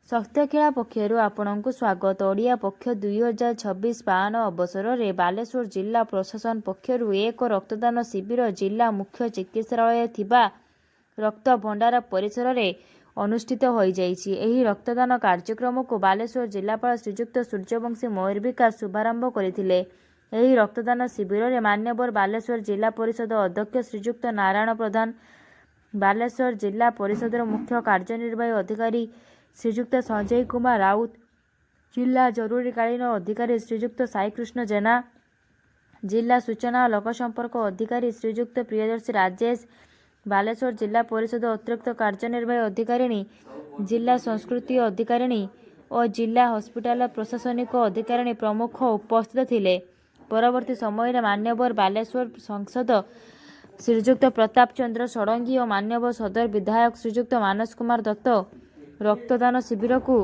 ଶକ୍ତିଖେଳା ପକ୍ଷରୁ ଆପଣଙ୍କୁ ସ୍ୱାଗତ। ଓଡ଼ିଆ ପକ୍ଷ 2026 ପାଳନ ଅବସରରେ ବାଲେଶ୍ୱର ଜିଲ୍ଲା ପ୍ରଶାସନ ପକ୍ଷରୁ ଏକ ରକ୍ତଦାନ ଶିବିର ଜିଲ୍ଲା ମୁଖ୍ୟ ଚିକିତ୍ସାଳୟରେ ଥିବା ରକ୍ତ ଭଣ୍ଡାର ପରିସରରେ ଅନୁଷ୍ଠିତ ହୋଇଯାଇଛି। ଏହି ରକ୍ତଦାନ କାର୍ଯ୍ୟକ୍ରମକୁ ବାଲେଶ୍ୱର ଜିଲ୍ଲାପାଳ ଶ୍ରୀଯୁକ୍ତ ସୂର୍ଯ୍ୟବଂଶୀ ମୟୂରବିକାଶ ଶୁଭାରମ୍ଭ କରିଥିଲେ। ଏହି ରକ୍ତଦାନ ଶିବିରରେ ମାନ୍ୟବର ବାଲେଶ୍ୱର ଜିଲ୍ଲା ପରିଷଦ ଅଧ୍ୟକ୍ଷ ଶ୍ରୀଯୁକ୍ତ ନାରାୟଣ ପ୍ରଧାନ, ବାଲେଶ୍ୱର ଜିଲ୍ଲା ପରିଷଦର ମୁଖ୍ୟ କାର୍ଯ୍ୟନିର୍ବାହୀ ଅଧିକାରୀ ଶ୍ରୀଯୁକ୍ତ ସଞ୍ଜୟ କୁମାର ରାଉତ, ଜିଲ୍ଲା ଜରୁରୀକାଳୀନ ଅଧିକାରୀ ଶ୍ରୀଯୁକ୍ତ ସାଇକୃଷ୍ଣ ଜେନା, ଜିଲ୍ଲା ସୂଚନା ଓ ଲୋକସମ୍ପର୍କ ଅଧିକାରୀ ଶ୍ରୀଯୁକ୍ତ ପ୍ରିୟଦର୍ଶୀ ରାଜେଶ, ବାଲେଶ୍ୱର ଜିଲ୍ଲା ପରିଷଦ ଅତିରିକ୍ତ କାର୍ଯ୍ୟନିର୍ବାହୀ ଅଧିକାରିଣୀ, ଜିଲ୍ଲା ସଂସ୍କୃତି ଅଧିକାରିଣୀ ଓ ଜିଲ୍ଲା ହସ୍ପିଟାଲ ପ୍ରଶାସନିକ ଅଧିକାରିଣୀ ପ୍ରମୁଖ ଉପସ୍ଥିତ ଥିଲେ। ପରବର୍ତ୍ତୀ ସମୟରେ ମାନ୍ୟବର ବାଲେଶ୍ୱର ସାଂସଦ ଶ୍ରୀଯୁକ୍ତ ପ୍ରତାପ ଚନ୍ଦ୍ର ଷଡ଼ଙ୍ଗୀ ଓ ମାନ୍ୟବର ସଦର ବିଧାୟକ ଶ୍ରୀଯୁକ୍ତ ମାନସ କୁମାର ଦତ୍ତ ରକ୍ତଦାନ ଶିବିରକୁ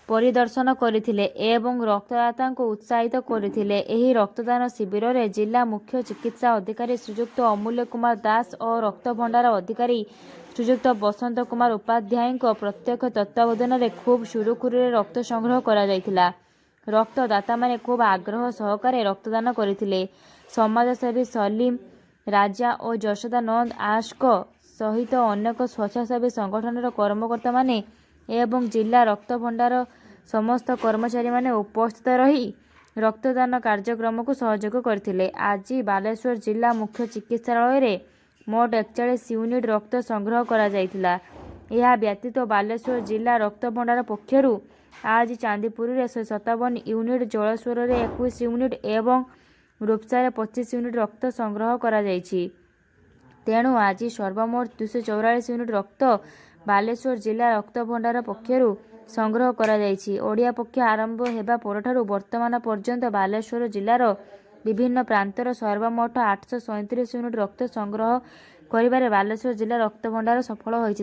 ପରିଦର୍ଶନ କରିଥିଲେ ଏବଂ ରକ୍ତଦାତାଙ୍କୁ ଉତ୍ସାହିତ କରିଥିଲେ। ଏହି ରକ୍ତଦାନ ଶିବିରରେ ଜିଲ୍ଲା ମୁଖ୍ୟ ଚିକିତ୍ସା ଅଧିକାରୀ ଶ୍ରୀଯୁକ୍ତ ଅମୂଲ୍ୟ କୁମାର ଦାସ ଓ ରକ୍ତ ଭଣ୍ଡାର ଅଧିକାରୀ ଶ୍ରୀଯୁକ୍ତ ବସନ୍ତ କୁମାର ଉପାଧ୍ୟାୟଙ୍କ ପ୍ରତ୍ୟକ୍ଷ ତତ୍ତ୍ୱାବଧାନରେ ଖୁବ୍ ସୁରୁଖୁରୁରେ ରକ୍ତ ସଂଗ୍ରହ କରାଯାଇଥିଲା। ରକ୍ତଦାତାମାନେ ଖୁବ୍ ଆଗ୍ରହ ସହକାରେ ରକ୍ତଦାନ କରିଥିଲେ। ସମାଜସେବୀ ସଲିମ ରାଜା ଓ ଯଶୋଦା ନନ୍ଦ ଆଶଙ୍କ ସହିତ ଅନେକ ସ୍ୱେଚ୍ଛାସେବୀ ସଂଗଠନର କର୍ମକର୍ତ୍ତାମାନେ ଏବଂ ଜିଲ୍ଲା ରକ୍ତ ଭଣ୍ଡାର ସମସ୍ତ କର୍ମଚାରୀମାନେ ଉପସ୍ଥିତ ରହି ରକ୍ତଦାନ କାର୍ଯ୍ୟକ୍ରମକୁ ସହଯୋଗ କରିଥିଲେ। ଆଜି ବାଲେଶ୍ୱର ଜିଲ୍ଲା ମୁଖ୍ୟ ଚିକିତ୍ସାଳୟରେ ମୋଟ 41 ୟୁନିଟ୍ ରକ୍ତ ସଂଗ୍ରହ କରାଯାଇଥିଲା। ଏହା ବ୍ୟତୀତ ବାଲେଶ୍ୱର ଜିଲ୍ଲା ରକ୍ତ ଭଣ୍ଡାର ପକ୍ଷରୁ ଆଜି ଚାନ୍ଦିପୁରରେ 157 ୟୁନିଟ୍, ଜଳେଶ୍ୱରରେ 21 ୟୁନିଟ୍ ଏବଂ ରୂପସାରେ 25 ୟୁନିଟ୍ ରକ୍ତ ସଂଗ୍ରହ କରାଯାଇଛି। ତେଣୁ ଆଜି ସର୍ବମୋଟ 244 ୟୁନିଟ୍ ରକ୍ତ ବାଲେଶ୍ୱର ଜିଲ୍ଲା ରକ୍ତ ଭଣ୍ଡାର ପକ୍ଷରୁ ସଂଗ୍ରହ କରାଯାଇଛି। ଓଡ଼ିଆ ପକ୍ଷ ଆରମ୍ଭ ହେବା ପରଠାରୁ ବର୍ତ୍ତମାନ ପର୍ଯ୍ୟନ୍ତ ବାଲେଶ୍ୱର ଜିଲ୍ଲାର ବିଭିନ୍ନ ପ୍ରାନ୍ତର ସର୍ବମୋଟ 837 ୟୁନିଟ୍ ରକ୍ତ ସଂଗ୍ରହ କରିବାରେ ବାଲେଶ୍ୱର ଜିଲ୍ଲା ରକ୍ତ ଭଣ୍ଡାର ସଫଳ ହୋଇଛି।